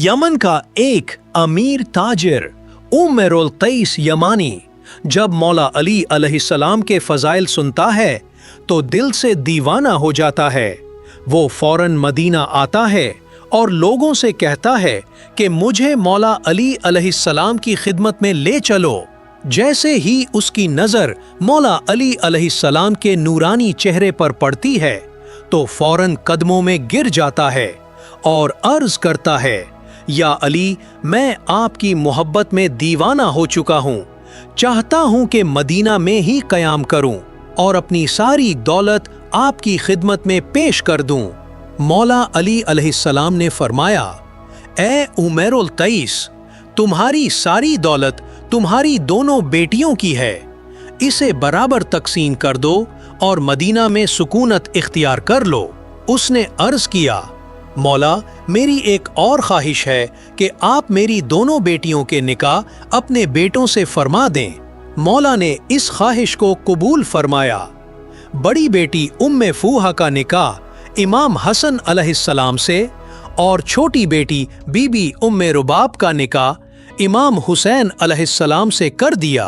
Yemen का एक अमीर ताजिर उमरुल कैस यमानी जब मौला अली अलैहिस्सलाम के फजाइल सुनता है तो दिल से दीवाना हो जाता है। वो फौरन मदीना आता है और लोगों से कहता है कि मुझे मौला अली अलैहिस्सलाम की खिदमत में ले चलो। जैसे ही उसकी नज़र मौला अली अलैहिस्सलाम के नूरानी चेहरे पर पड़ती है तो फौरन कदमों में गिर जाता है और अर्ज करता है, या अली, मैं आपकी मोहब्बत में दीवाना हो चुका हूँ। चाहता हूँ कि मदीना में ही क़याम करूँ और अपनी सारी दौलत आपकी खिदमत में पेश कर दूँ। मौला अली अलैहिस्सलाम ने फरमाया, ए उमरुल कैस, तुम्हारी सारी दौलत तुम्हारी दोनों बेटियों की है, इसे बराबर तकसीम कर दो और मदीना में सुकूनत इख्तियार कर लो। उसने अर्ज किया, मौला, मेरी एक और ख्वाहिश है कि आप मेरी दोनों बेटियों के निकाह अपने बेटों से फरमा दें। मौला ने इस ख्वाहिश को कबूल फरमाया। बड़ी बेटी उम्मे फूहा का निकाह इमाम हसन अलैहिस्सलाम से और छोटी बेटी बीबी उम्मे रुबाब का निकाह इमाम हुसैन अलैहिस्सलाम से कर दिया।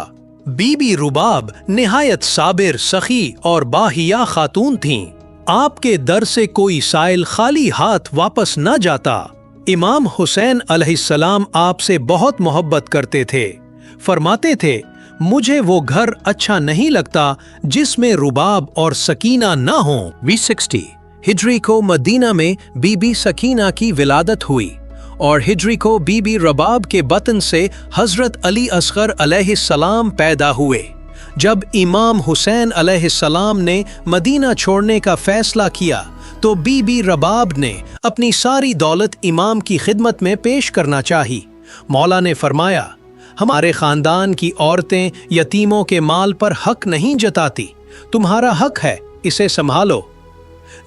बीबी रुबाब निहायत साबिर, सखी और बाहिया खातून थीं। आपके दर से कोई साइल खाली हाथ वापस न जाता। इमाम हुसैन अलैहिस्सलाम आपसे बहुत मोहब्बत करते थे। फरमाते थे, मुझे वो घर अच्छा नहीं लगता जिसमें रुबाब और सकीना न हो। 60 हिजरी को मदीना में बीबी सकीना की विलादत हुई और हिजरी को बीबी रबाब के बतन से हजरत अली असगर अलैहिस्सलाम पैदा हुए। जब इमाम हुसैन अलैहिस्सलाम ने मदीना छोड़ने का फैसला किया तो बीबी रबाब ने अपनी सारी दौलत इमाम की खिदमत में पेश करना चाही। मौला ने फरमाया, हमारे खानदान की औरतें यतीमों के माल पर हक नहीं जताती, तुम्हारा हक है, इसे संभालो।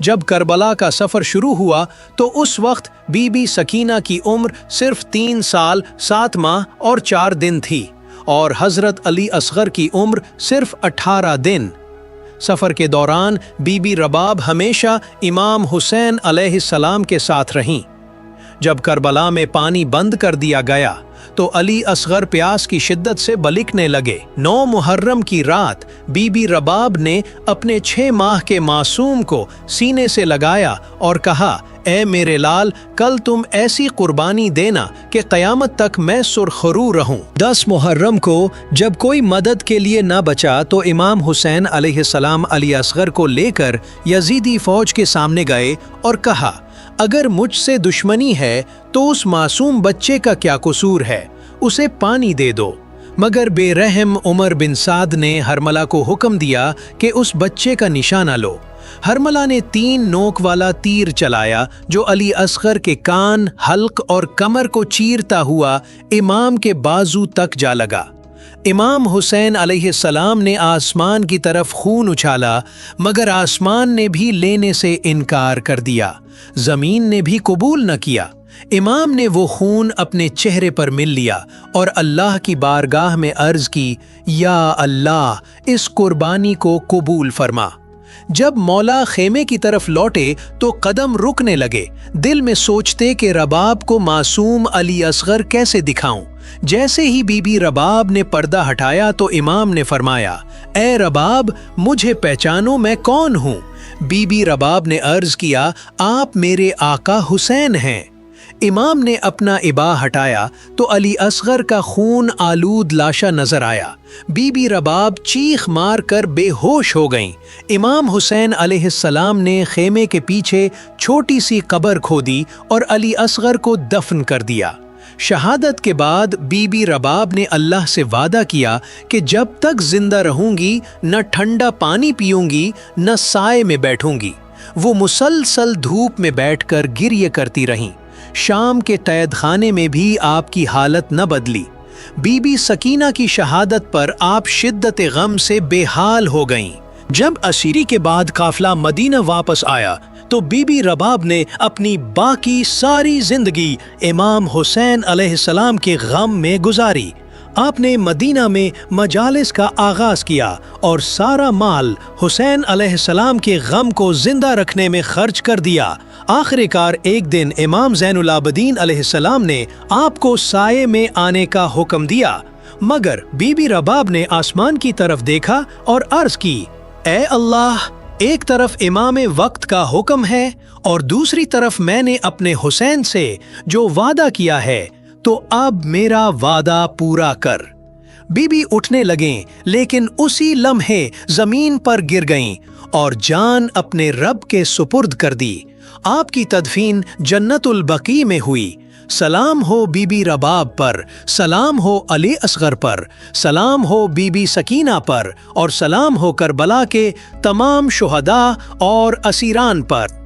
जब करबला का सफ़र शुरू हुआ तो उस वक्त बीबी सकीना की उम्र सिर्फ 3 साल 7 माह और 4 दिन थी और हज़रत अली असगर की उम्र सिर्फ 18 दिन। सफ़र के दौरान बीबी रबाब हमेशा इमाम हुसैन अलैहिस्सलाम के साथ रहीं। जब करबला में पानी बंद कर दिया गया तो अली असगर प्यास की शिद्दत से बलिकने लगे। 9 मुहर्रम की रात बीबी रबाब ने अपने 6 माह के मासूम को सीने से लगाया और कहा, ए मेरे लाल, कल तुम ऐसी कुर्बानी देना कि क़यामत तक मैं सुरखरू रहूं। 10 मुहर्रम को जब कोई मदद के लिए न बचा तो इमाम हुसैन अलैहिस्सलाम अली असगर को लेकर यजीदी फौज के सामने गए और कहा, अगर मुझसे दुश्मनी है तो उस मासूम बच्चे का क्या कसूर है, उसे पानी दे दो। मगर बेरहम उमर बिन साद ने हरमला को हुक्म दिया कि उस बच्चे का निशाना लो। हरमला ने 3 नोक वाला तीर चलाया जो अली असगर के कान, हल्क और कमर को चीरता हुआ इमाम के बाजू तक जा लगा। इमाम हुसैन अलैहिस्सलाम ने आसमान की तरफ खून उछाला, मगर आसमान ने भी लेने से इनकार कर दिया, जमीन ने भी कबूल न किया। इमाम ने वो खून अपने चेहरे पर मिल लिया और अल्लाह की बारगाह में अर्ज की, या अल्लाह, इस कुर्बानी को कबूल फरमा। जब मौला खेमे की तरफ लौटे तो कदम रुकने लगे, दिल में सोचते कि रबाब को मासूम अली असगर कैसे दिखाऊं। जैसे ही बीबी रबाब ने पर्दा हटाया तो इमाम ने फरमाया, ए रबाब, मुझे पहचानो, मैं कौन हूँ। बीबी रबाब ने अर्ज किया, आप मेरे आका हुसैन हैं। इमाम ने अपना इबा हटाया तो अली असगर का खून आलूद लाशा नजर आया। बीबी रबाब चीख मार कर बेहोश हो गईं। इमाम हुसैन अलैहिस्सलाम ने खेमे के पीछे छोटी सी कब्र खोदी और अली असगर को दफन कर दिया। शहादत के बाद बीबी रबाब ने अल्लाह से वादा किया कि जब तक जिंदा रहूंगी न ठंडा पानी पीऊंगी न साए में बैठूंगी। वो मुसलसल धूप में बैठकर गिरिए करती रहीं। शाम के कैद खाने में भी आपकी हालत न बदली। बीबी सकीना की शहादत पर आप शिद्दत गम से बेहाल हो गईं। जब असीरी के बाद काफिला मदीना वापस आया तो बीबी रबाब ने अपनी बाकी सारी जिंदगी इमाम हुसैन अलैहिस्सलाम के गम में गुजारी। آپ نے مدینہ میں مجالس کا آغاز کیا اور سارا مال حسین علیہ السلام کے غم کو زندہ رکھنے میں خرچ کر دیا۔ آخر کار ایک دن امام زین العابدین علیہ السلام نے آپ کو سائے میں آنے کا حکم دیا، مگر بی بی رباب نے آسمان کی طرف دیکھا اور عرض کی، اے اللہ، ایک طرف امام وقت کا حکم ہے اور دوسری طرف میں نے اپنے حسین سے جو وعدہ کیا ہے، تو اب میرا وعدہ پورا کر۔ بی بی اٹھنے لگیں لیکن اسی لمحے زمین پر گر گئیں اور جان اپنے رب کے سپرد کر دی۔ آپ کی تدفین جنت البقیع میں ہوئی۔ سلام ہو بی بی رباب پر، سلام ہو علی اصغر پر، سلام ہو بی بی سکینہ پر، اور سلام ہو کربلا کے تمام شہداء اور اسیران پر۔